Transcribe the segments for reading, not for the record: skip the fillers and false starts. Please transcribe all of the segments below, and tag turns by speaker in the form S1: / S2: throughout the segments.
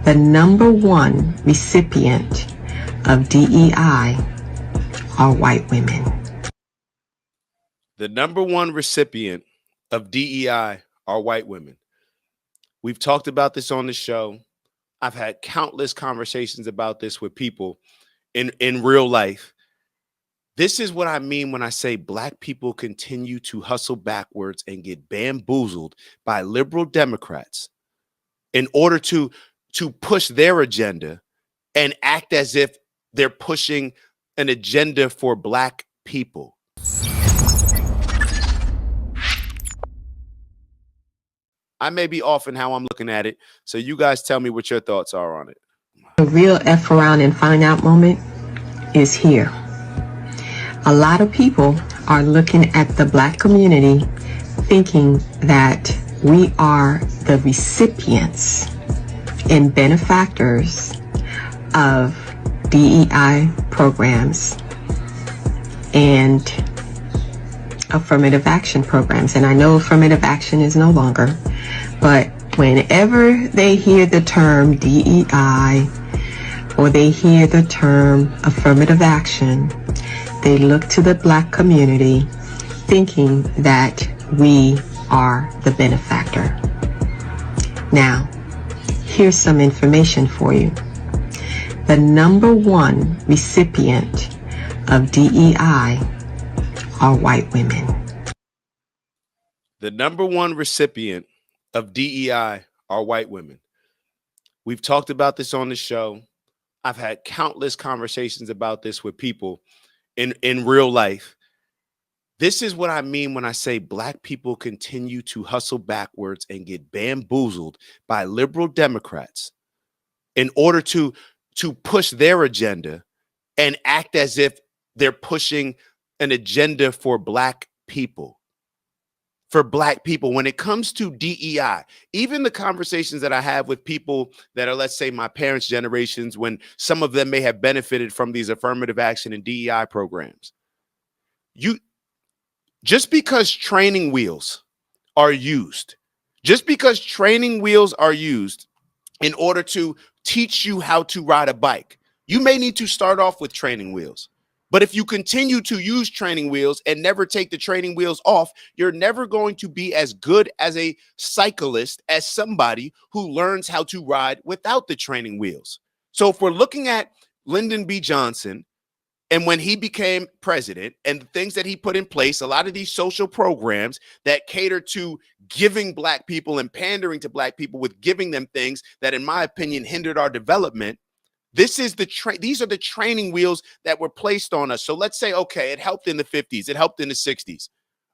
S1: The number one recipient of DEI are white women.
S2: The number one recipient of DEI are white women. We've talked about this on the show. I've had countless conversations about this with people in real life. This is what I mean when I say Black people continue to hustle backwards and get bamboozled by liberal Democrats in order to push their agenda and act as if they're pushing an agenda for Black people. I may be off in how I'm looking at it, so you guys tell me what your thoughts are on it.
S1: The real F around and find out moment is here. A lot of people are looking at the Black community thinking that we are the recipients and benefactors of DEI programs and affirmative action programs. And I know affirmative action is no longer, but whenever they hear the term DEI or they hear the term affirmative action, they look to the Black community thinking that we are the benefactor. Now, here's some information for you. The number one recipient of DEI are white women.
S2: The number one recipient of DEI are white women. We've talked about this on the show. I've had countless conversations about this with people in real life. This is what I mean when I say Black people continue to hustle backwards and get bamboozled by liberal Democrats in order to push their agenda and act as if they're pushing an agenda for Black people. For Black people, when it comes to DEI, even the conversations that I have with people that are, let's say, my parents' generations, when some of them may have benefited from these affirmative action and DEI programs, just because training wheels are used in order to teach you how to ride a bike, you may need to start off with training wheels. But if you continue to use training wheels and never take the training wheels off, you're never going to be as good as a cyclist as somebody who learns how to ride without the training wheels. So if we're looking at Lyndon B. Johnson, and when he became president and the things that he put in place, a lot of these social programs that cater to giving Black people and pandering to Black people with giving them things that, in my opinion, hindered our development. These are the training wheels that were placed on us. So let's say, okay, it helped in the 50s. It helped in the 60s.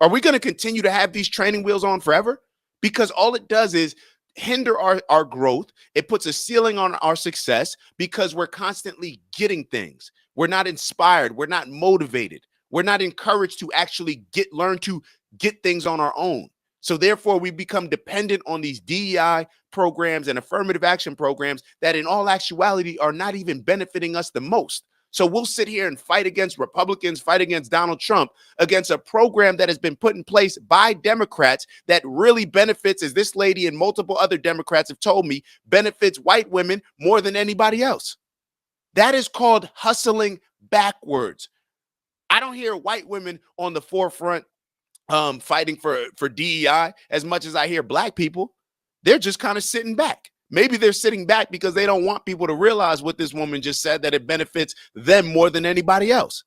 S2: Are we going to continue to have these training wheels on forever? Because all it does is hinder our growth. It puts a ceiling on our success because we're constantly getting things. We're not inspired. We're not motivated. We're not encouraged to actually learn to get things on our own. So therefore, we become dependent on these DEI programs and affirmative action programs that in all actuality are not even benefiting us the most. So we'll sit here and fight against Republicans, fight against Donald Trump, against a program that has been put in place by Democrats that really benefits, as this lady and multiple other Democrats have told me, benefits white women more than anybody else. That is called hustling backwards. I don't hear white women on the forefront fighting for DEI as much as I hear Black people. They're just kind of sitting back. Maybe they're sitting back because they don't want people to realize what this woman just said, that it benefits them more than anybody else.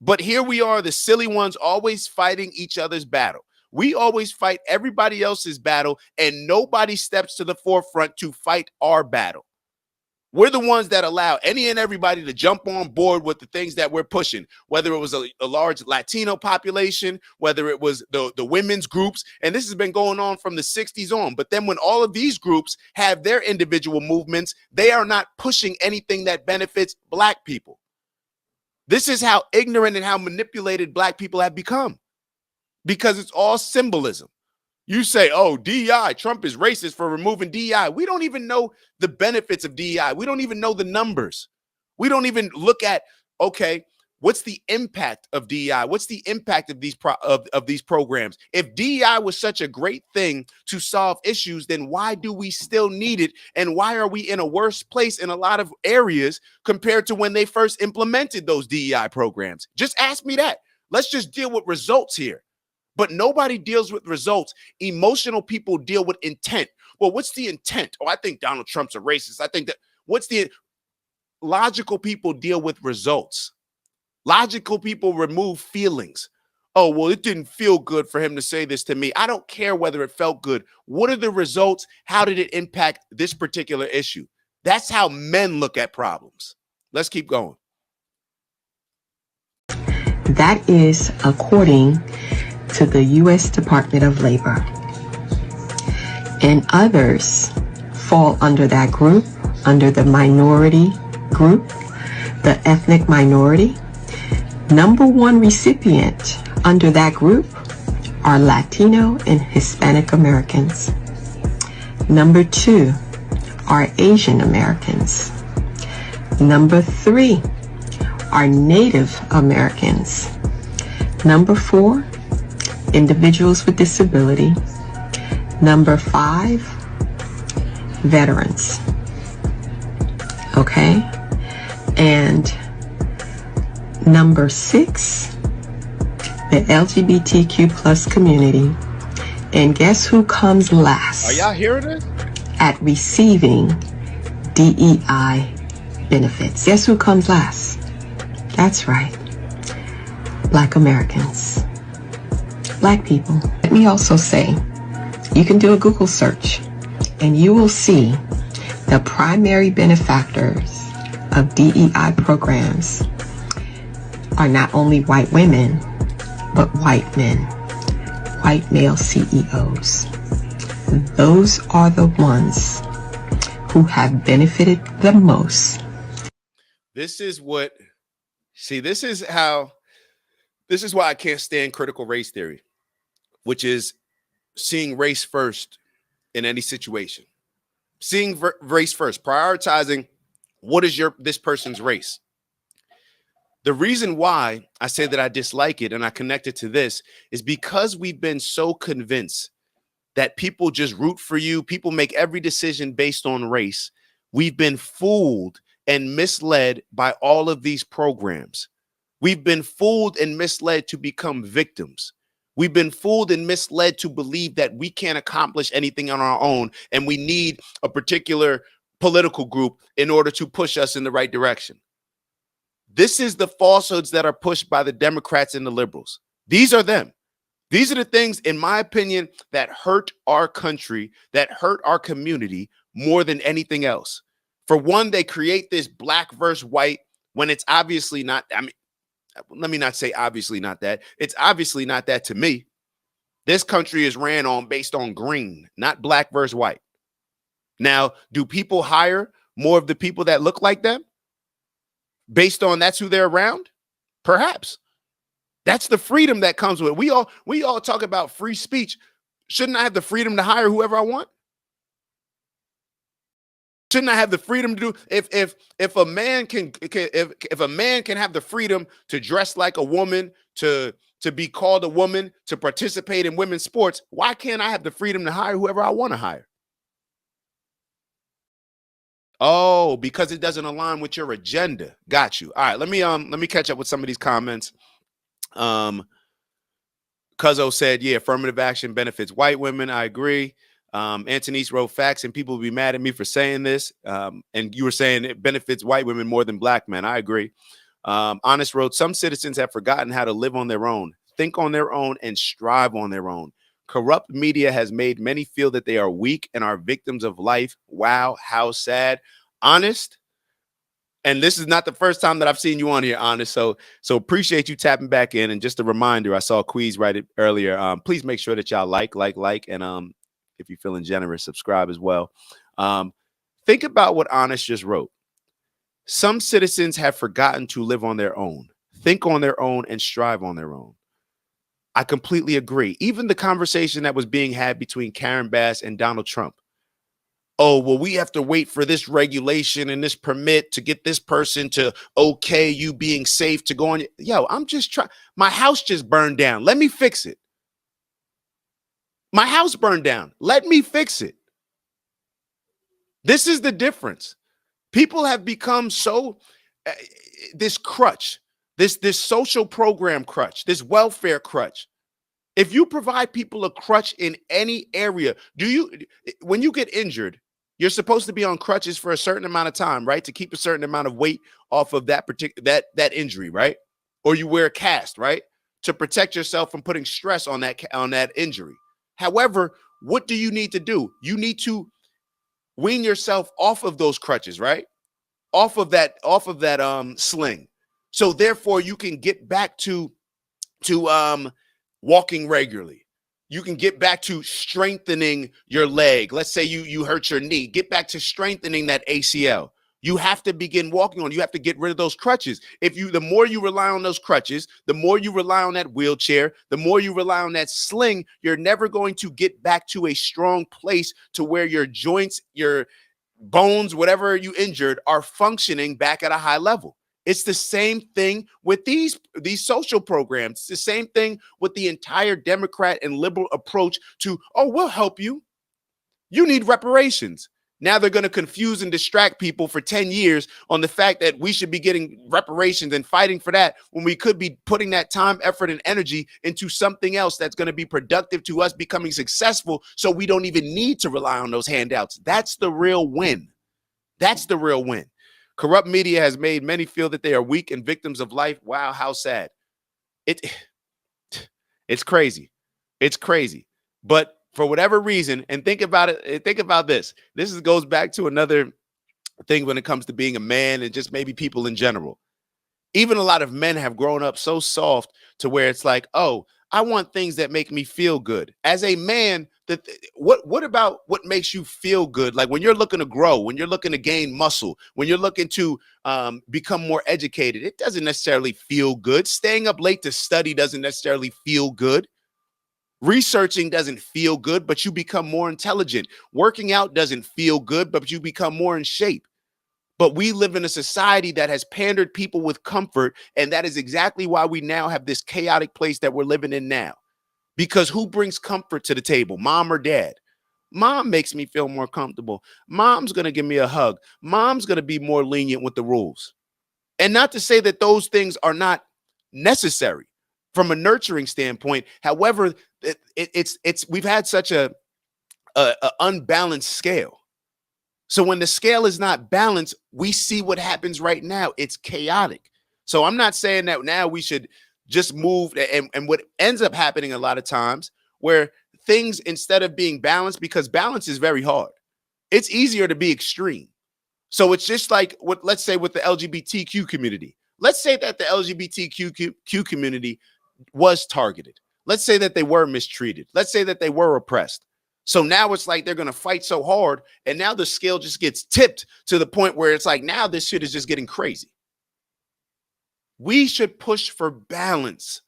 S2: But here we are, the silly ones, always fighting each other's battle. We always fight everybody else's battle, and nobody steps to the forefront to fight our battle. We're the ones that allow any and everybody to jump on board with the things that we're pushing, whether it was a large Latino population, whether it was the women's groups. And this has been going on from the 60s on. But then when all of these groups have their individual movements, they are not pushing anything that benefits Black people. This is how ignorant and how manipulated Black people have become, because it's all symbolism. You say, oh, DEI, Trump is racist for removing DEI. We don't even know the benefits of DEI. We don't even know the numbers. We don't even look at, okay, What's the impact of DEI? What's the impact of these programs? If DEI was such a great thing to solve issues, then why do we still need it? And why are we in a worse place in a lot of areas compared to when they first implemented those DEI programs? Just ask me that. Let's just deal with results here. But nobody deals with results. Emotional people deal with intent. Well, what's the intent? Oh, I think Donald Trump's a racist. I think that what's the logical people deal with results. Logical people remove feelings. Oh, well, it didn't feel good for him to say this to me. I don't care whether it felt good. What are the results? How did it impact this particular issue? That's how men look at problems. Let's keep going.
S1: That is according to the U.S. Department of Labor. And others fall under that group, under the minority group, the ethnic minority. Number one recipient under that group are Latino and Hispanic Americans. Number two are Asian Americans. Number three are Native Americans. Number four, individuals with disability. Number five, veterans. Okay? And number six, the LGBTQ plus community. And guess who comes last?
S2: Are y'all hearing it?
S1: At receiving DEI benefits. Guess who comes last? That's right. Black Americans. Black people. Let me also say, you can do a Google search and you will see the primary benefactors of DEI programs are not only white women, but white men, white male CEOs. Those are the ones who have benefited the most.
S2: This is why I can't stand critical race theory, which is seeing race first in any situation. Seeing race first, prioritizing what is this person's race. The reason why I say that I dislike it and I connect it to this is because we've been so convinced that people just root for you. People make every decision based on race. We've been fooled and misled by all of these programs. We've been fooled and misled to become victims. We've been fooled and misled to believe that we can't accomplish anything on our own and we need a particular political group in order to push us in the right direction. This is the falsehoods that are pushed by the Democrats and the liberals. These are them. These are the things, in my opinion, that hurt our country, that hurt our community more than anything else. For one, they create this black versus white when it's obviously not. I mean, let me not say obviously not that. It's obviously not that to me. This country is ran on based on green, not black versus white. Now, do people hire more of the people that look like them based on that's who they're around? Perhaps. That's the freedom that comes with it. We all talk about free speech. Shouldn't I have the freedom to hire whoever I want? Shouldn't I have the freedom to do if a man can have the freedom to dress like a woman, to be called a woman, to participate in women's sports, why can't I have the freedom to hire whoever I want to hire? Oh, because it doesn't align with your agenda. Got you. All right, let me catch up with some of these comments. Cuzzo said, yeah, affirmative action benefits white women. I agree. Antonice wrote facts, and people will be mad at me for saying this. And you were saying it benefits white women more than black men. I agree. Honest wrote, some citizens have forgotten how to live on their own, think on their own, and strive on their own. Corrupt media has made many feel that they are weak and are victims of life. Wow, how sad. Honest. And this is not the first time that I've seen you on here, Honest. So appreciate you tapping back in. And just a reminder, I saw Queez write it earlier. Please make sure that y'all like, and if you're feeling generous, subscribe as well. Think about what Honest just wrote. Some citizens have forgotten to live on their own, think on their own, and strive on their own. I completely agree. Even the conversation that was being had between Karen Bass and Donald Trump. oh, well, we have to wait for this regulation and this permit to get this person to okay you being safe to go on. Yo, I'm just trying. My house just burned down. Let me fix it. My house burned down. Let me fix it. This is the difference. People have become so this crutch, this social program crutch, this welfare crutch. If you provide people a crutch in any area, when you get injured, you're supposed to be on crutches for a certain amount of time, right? To keep a certain amount of weight off of that particular that injury, right? Or you wear a cast, right? To protect yourself from putting stress on that injury. However, what do you need to do? You need to wean yourself off of those crutches, right? Off of that sling. So therefore you can get back to walking regularly. You can get back to strengthening your leg. Let's say you hurt your knee. Get back to strengthening that ACL. You have to begin walking on. You have to get rid of those crutches. The more you rely on those crutches, the more you rely on that wheelchair, the more you rely on that sling, you're never going to get back to a strong place to where your joints, your bones, whatever you injured, are functioning back at a high level. It's the same thing with these social programs. It's the same thing with the entire Democrat and liberal approach to, oh, we'll help you. You need reparations. Now they're going to confuse and distract people for 10 years on the fact that we should be getting reparations and fighting for that when we could be putting that time, effort, and energy into something else that's going to be productive to us becoming successful so we don't even need to rely on those handouts. That's the real win. That's the real win. Corrupt media has made many feel that they are weak and victims of life. Wow, how sad. It's crazy. It's crazy. But for whatever reason, and think about it, think about this. Goes back to another thing when it comes to being a man and just maybe people in general. Even a lot of men have grown up so soft to where it's like, oh, I want things that make me feel good. As a man, what about what makes you feel good? Like when you're looking to grow, when you're looking to gain muscle, when you're looking to become more educated, it doesn't necessarily feel good. Staying up late to study doesn't necessarily feel good. Researching doesn't feel good, but you become more intelligent. Working out doesn't feel good, but you become more in shape. But we live in a society that has pandered people with comfort, and that is exactly why we now have this chaotic place that we're living in now. Because who brings comfort to the table, mom or dad? Mom makes me feel more comfortable. Mom's going to give me a hug. Mom's going to be more lenient with the rules. And not to say that those things are not necessary from a nurturing standpoint. However, we've had such a unbalanced scale. So when the scale is not balanced, we see what happens right now. It's chaotic. So I'm not saying that now we should just move. And what ends up happening a lot of times where things, instead of being balanced, because balance is very hard, it's easier to be extreme. So it's just like let's say with the LGBTQ community. Let's say that the LGBTQ community was targeted. Let's say that they were mistreated. Let's say that they were oppressed. So now it's like they're going to fight so hard, and now the scale just gets tipped to the point where it's like now this shit is just getting crazy. We should push for balance,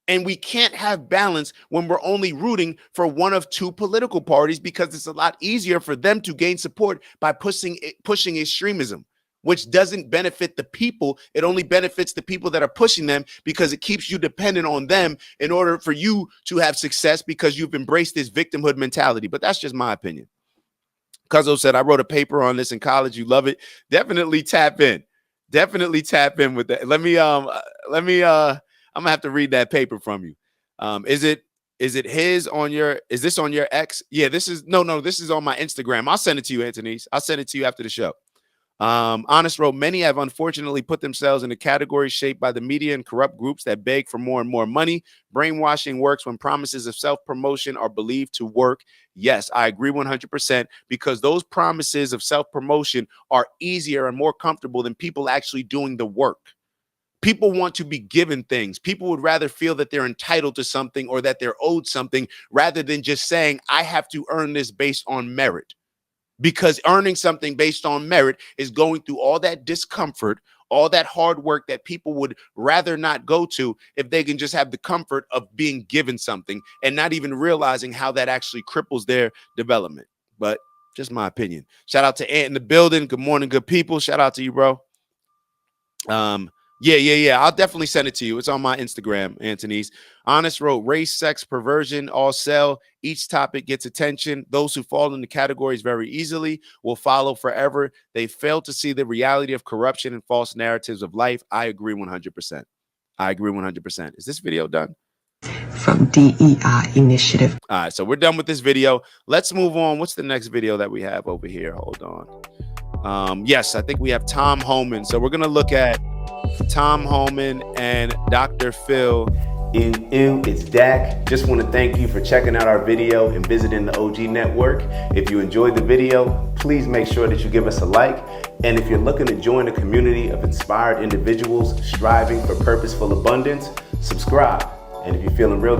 S2: and we can't have balance when we're only rooting for one of two political parties because it's a lot easier for them to gain support by pushing extremism, which doesn't benefit the people. It only benefits the people that are pushing them because it keeps you dependent on them in order for you to have success because you've embraced this victimhood mentality. But that's just my opinion. Cuzzo said, I wrote a paper on this in college. You love it. Definitely tap in. Definitely tap in with that. I'm gonna have to read that paper from you. Is this on your X? Yeah, this is on my Instagram. I'll send it to you, Antonise. I'll send it to you after the show. Honest wrote, many have unfortunately put themselves in a category shaped by the media and corrupt groups that beg for more and more money. Brainwashing works when promises of self-promotion are believed to work. Yes, I agree 100% because those promises of self-promotion are easier and more comfortable than people actually doing the work. People want to be given things. People would rather feel that they're entitled to something or that they're owed something rather than just saying, I have to earn this based on merit. Because earning something based on merit is going through all that discomfort, all that hard work that people would rather not go to if they can just have the comfort of being given something and not even realizing how that actually cripples their development. But Just my opinion. Shout out to Ant in the building. Good morning, good people. Shout out to you, bro. Yeah. I'll definitely send it to you. It's on my Instagram, Anthony's. Honest wrote, race, sex, perversion, all sell. Each topic gets attention. Those who fall into categories very easily will follow forever. They fail to see the reality of corruption and false narratives of life. I agree 100%. I agree 100%. Is this video done?
S1: From DEI initiative.
S2: All right, so we're done with this video. Let's move on. What's the next video that we have over here? Hold on. Yes, I think we have Tom Homan. So we're going to look at Tom Homan and Dr. Phil. It's Dak. Just want to thank you for checking out our video and visiting the OG Network. If you enjoyed the video, please make sure that you give us a like. And if you're looking to join a community of inspired individuals striving for purposeful abundance, subscribe. And if you're feeling real